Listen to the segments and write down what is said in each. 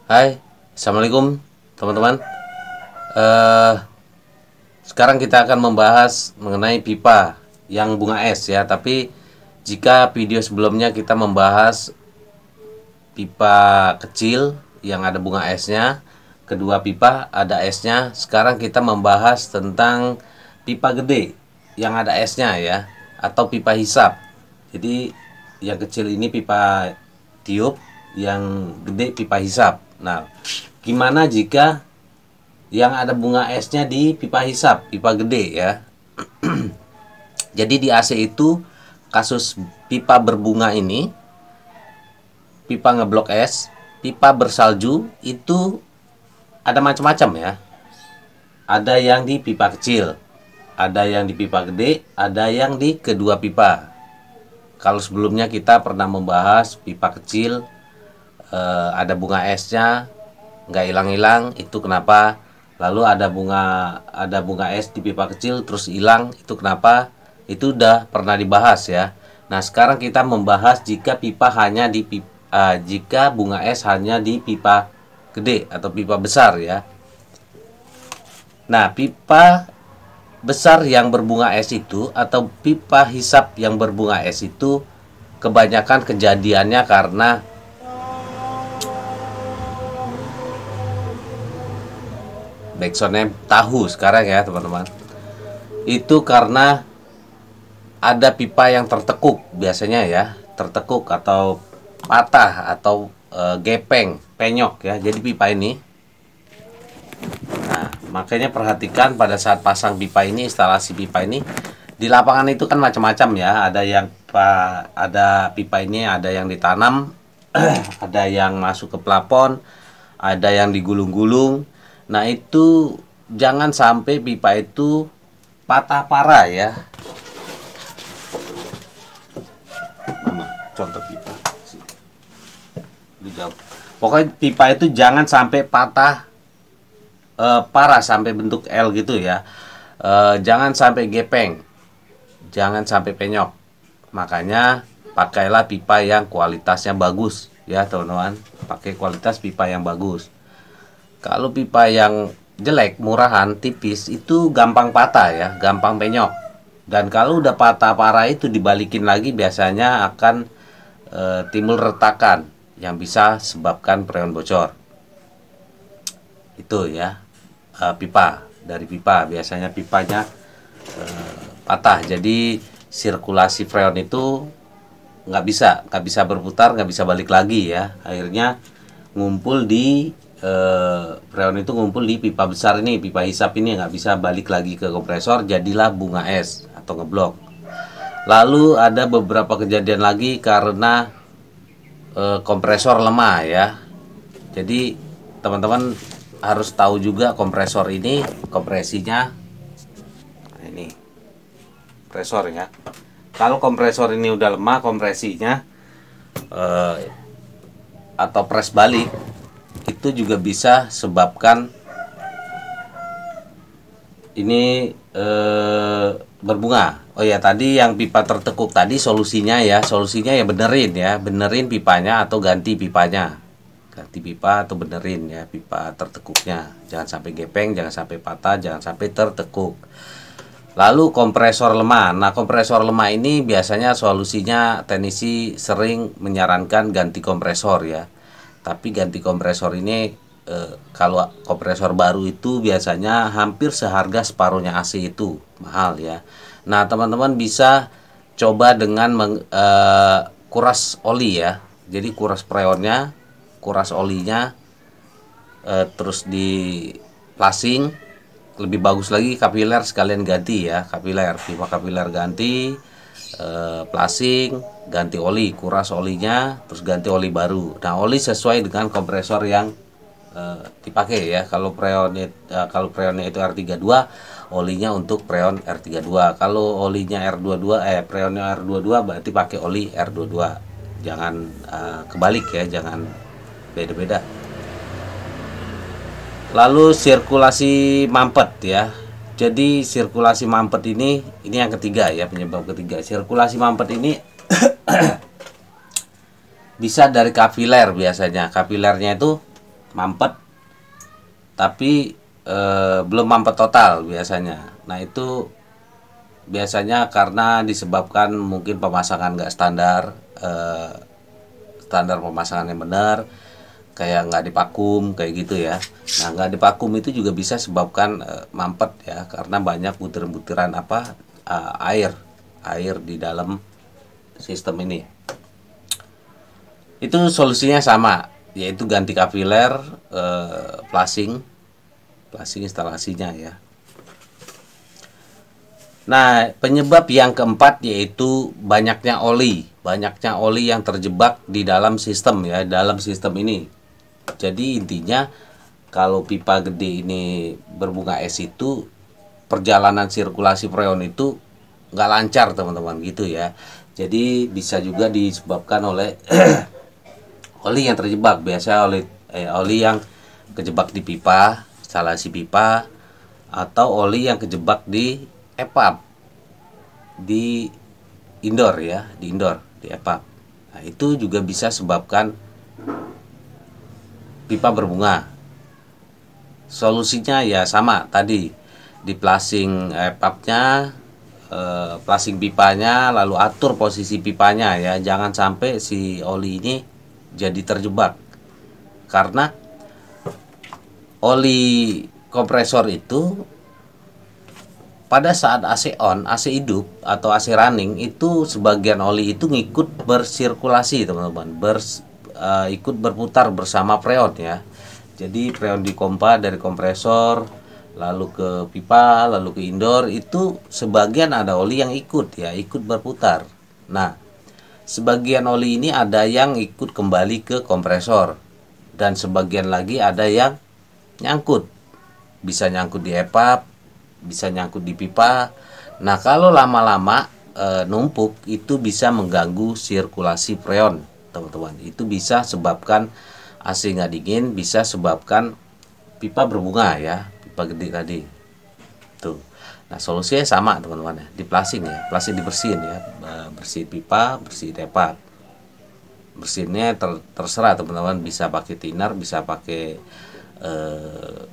Hai, assalamualaikum teman-teman. Eh, Sekarang kita akan membahas mengenai pipa yang bunga es ya. Tapi jika video sebelumnya kita membahas pipa kecil yang ada bunga esnya, kedua pipa ada esnya. Sekarang kita membahas tentang pipa gede yang ada esnya ya, atau pipa hisap. Jadi yang kecil ini pipa tiup, yang gede pipa hisap. Nah, gimana jika yang ada bunga esnya di pipa hisap, pipa gede ya? Jadi di AC itu kasus pipa berbunga ini, pipa ngeblok es, pipa bersalju itu ada macam-macam ya. Ada yang di pipa kecil, ada yang di pipa gede, ada yang di kedua pipa. Kalau sebelumnya kita pernah membahas pipa kecil, ada bunga esnya nggak hilang-hilang, itu kenapa? Lalu ada bunga es di pipa kecil terus hilang, itu kenapa? Itu udah pernah dibahas ya. Nah, sekarang kita membahas jika jika bunga es hanya di pipa gede atau pipa besar ya. Nah, pipa besar yang berbunga es itu atau pipa hisap yang berbunga es itu kebanyakan kejadiannya karena backsoundnya tahu sekarang ya teman-teman. Itu karena ada pipa yang tertekuk biasanya ya, tertekuk atau patah atau gepeng, penyok ya. Jadi pipa ini, nah makanya perhatikan pada saat pasang pipa ini, instalasi pipa ini di lapangan itu kan macam-macam ya. Ada pipa ini ada yang ditanam, ada yang masuk ke plafon, ada yang digulung-gulung. Nah, itu jangan sampai pipa itu patah parah ya. Contoh pipa. Pokoknya pipa itu jangan sampai patah parah sampai bentuk L gitu ya. Jangan sampai gepeng. Jangan sampai penyok. Makanya pakailah pipa yang kualitasnya bagus ya, teman-teman. Pakai kualitas pipa yang bagus. Kalau pipa yang jelek, murahan, tipis, itu gampang patah ya, gampang penyok. Dan kalau udah patah parah itu dibalikin lagi biasanya akan timbul retakan yang bisa sebabkan freon bocor. Itu ya, pipa. Dari pipa biasanya pipanya patah. Jadi sirkulasi freon itu nggak bisa berputar, nggak bisa balik lagi ya. Akhirnya ngumpul di freon itu ngumpul di pipa besar ini, pipa hisap ini, nggak bisa balik lagi ke kompresor, jadilah bunga es atau ngeblok. Lalu ada beberapa kejadian lagi karena kompresor lemah ya. Jadi teman-teman harus tahu juga kompresor ini kompresinya. Nah, ini kompresor ya. Kalau kompresor ini udah lemah kompresinya atau pres balik, itu juga bisa sebabkan ini berbunga. Oh ya, tadi yang pipa tertekuk tadi solusinya ya benerin pipanya atau ganti pipanya, ganti pipa atau benerin ya pipa tertekuknya. Jangan sampai gepeng, jangan sampai patah, jangan sampai tertekuk. Lalu kompresor lemah. Nah, kompresor lemah ini biasanya solusinya teknisi sering menyarankan ganti kompresor ya. Tapi ganti kompresor ini kalau kompresor baru itu biasanya hampir seharga separuhnya AC, itu mahal ya. Nah, teman-teman bisa coba dengan kuras oli ya. Jadi kuras freonnya, kuras olinya, terus di plasing. Lebih bagus lagi kapiler sekalian ganti ya, kapiler, pipa kapiler ganti, plasing, ganti oli, kuras olinya, terus ganti oli baru. Nah, oli sesuai dengan kompresor yang dipakai ya. Kalau freonnya itu R32, olinya untuk freon R32. Kalau olinya R22, freonnya R22, berarti pakai oli R22. Jangan kebalik ya, jangan beda-beda. Lalu sirkulasi mampet ya. Jadi sirkulasi mampet ini yang ketiga ya, penyebab ketiga. Sirkulasi mampet ini bisa dari kapiler biasanya. Kapilernya itu mampet, tapi belum mampet total biasanya. Nah itu biasanya karena disebabkan mungkin pemasangan nggak standar, standar pemasangan yang benar, kayak nggak dipakum kayak gitu ya. Nah nggak dipakum itu juga bisa sebabkan mampet ya, karena banyak butiran-butiran air di dalam sistem ini. Itu solusinya sama, yaitu ganti kapiler, flushing instalasinya ya. Nah, penyebab yang keempat yaitu banyaknya oli yang terjebak di dalam sistem ya, dalam sistem ini. Jadi intinya kalau pipa gede ini berbunga es itu perjalanan sirkulasi freon itu nggak lancar teman-teman gitu ya. Jadi bisa juga disebabkan oleh oli yang terjebak, biasa oli yang kejebak di pipa, instalasi pipa, atau oli yang kejebak di EPAP, di indoor ya, di EPAP. Nah, itu juga bisa sebabkan pipa berbunga. Solusinya ya sama tadi, di flushing EPAP-nya, flushing pipanya, lalu atur posisi pipanya ya, jangan sampai si oli ini jadi terjebak. Karena oli kompresor itu pada saat AC on, AC hidup atau AC running, itu sebagian oli itu ngikut bersirkulasi teman-teman, ikut berputar bersama freon ya. Jadi freon dipompa dari kompresor lalu ke pipa, lalu ke indoor, itu sebagian ada oli yang ikut ya, ikut berputar. Nah, sebagian oli ini ada yang ikut kembali ke kompresor, dan sebagian lagi ada yang nyangkut, bisa nyangkut di EPAP, bisa nyangkut di pipa. Nah kalau lama-lama numpuk itu bisa mengganggu sirkulasi freon teman-teman. Itu bisa sebabkan AC nggak dingin, bisa sebabkan pipa berbunga ya, pipa gede tadi tuh. Nah solusinya sama teman-teman ya, di flushing ya, flushing dibersihin ya, bersihin pipa, bersihin EPAP. Bersihinnya terserah teman-teman, bisa pakai thinner, bisa pakai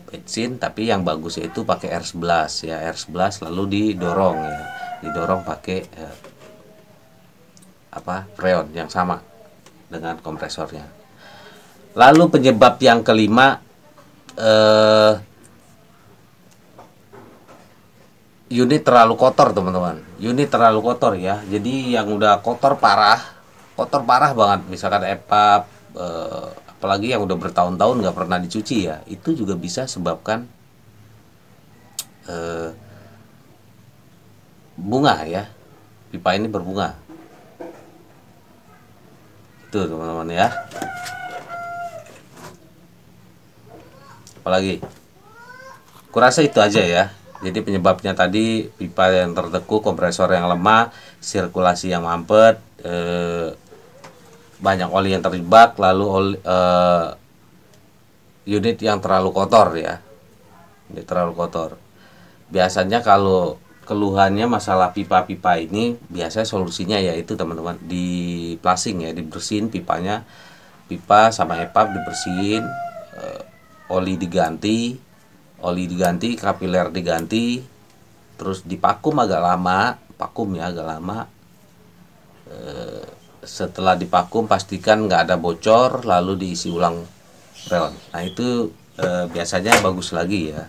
bensin, tapi yang bagus itu pakai air 11 ya, air 11 lalu didorong ya, didorong pakai freon yang sama dengan kompresornya. Lalu penyebab yang kelima, unit terlalu kotor teman-teman, unit terlalu kotor ya. Jadi yang udah kotor parah banget, misalkan EPAP, apalagi yang udah bertahun-tahun nggak pernah dicuci ya, itu juga bisa sebabkan bunga ya, pipa ini berbunga. Itu teman-teman ya. Apalagi kurasa itu aja ya. Jadi penyebabnya tadi pipa yang tertekuk, kompresor yang lemah, sirkulasi yang mampet, banyak oli yang terjebak, lalu unit yang terlalu kotor ya, unit terlalu kotor. Biasanya kalau keluhannya masalah pipa-pipa ini, biasanya solusinya yaitu teman-teman di flushing ya, dibersihin pipanya, pipa sama EPAP dibersihin, oli diganti, kapiler diganti, terus dipakum agak lama, setelah dipakum pastikan nggak ada bocor, lalu diisi ulang freon. Nah itu biasanya bagus lagi ya,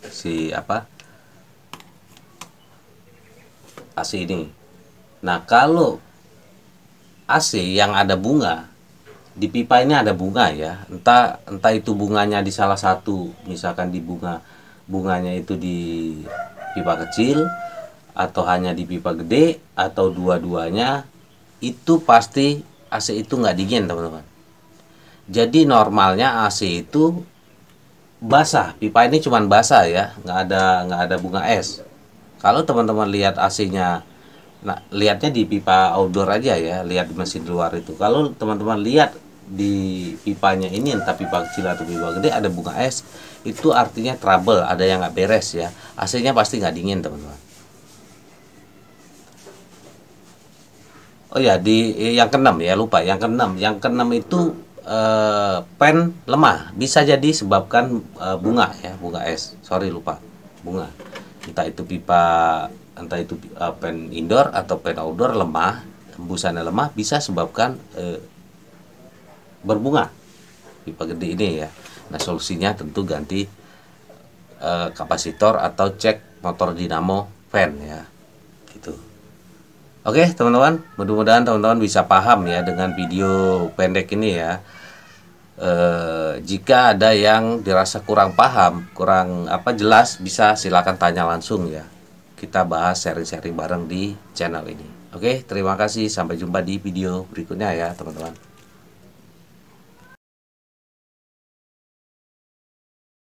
si AC ini. Nah kalau AC yang ada bunga, di pipa ini ada bunga ya, entah itu bunganya di salah satu, misalkan di bunganya itu di pipa kecil, atau hanya di pipa gede, atau dua-duanya, itu pasti AC itu nggak dingin teman-teman. Jadi normalnya AC itu basah, pipa ini cuman basah ya, nggak ada bunga es. Kalau teman-teman lihat AC-nya, nah lihatnya di pipa outdoor aja ya, lihat di mesin luar itu. Kalau teman-teman lihat di pipanya ini, entah pipa kecil atau pipa gede, ada bunga es, itu artinya trouble, ada yang nggak beres ya. AC-nya pasti nggak dingin teman-teman. Oh ya, di yang keenam ya, lupa yang keenam itu pen lemah, bisa jadi sebabkan bunga ya, bunga es. Sorry lupa, bunga. Entah itu pen indoor atau pen outdoor lemah, hembusannya lemah, bisa sebabkan berbunga pipa gede ini ya. Nah solusinya tentu ganti kapasitor atau cek motor dinamo fan ya, gitu. Oke teman-teman, mudah-mudahan teman-teman bisa paham ya dengan video pendek ini ya. Jika ada yang dirasa kurang paham, kurang jelas, bisa silakan tanya langsung ya. Kita bahas sharing-sharing bareng di channel ini. Oke, terima kasih. Sampai jumpa di video berikutnya ya teman-teman.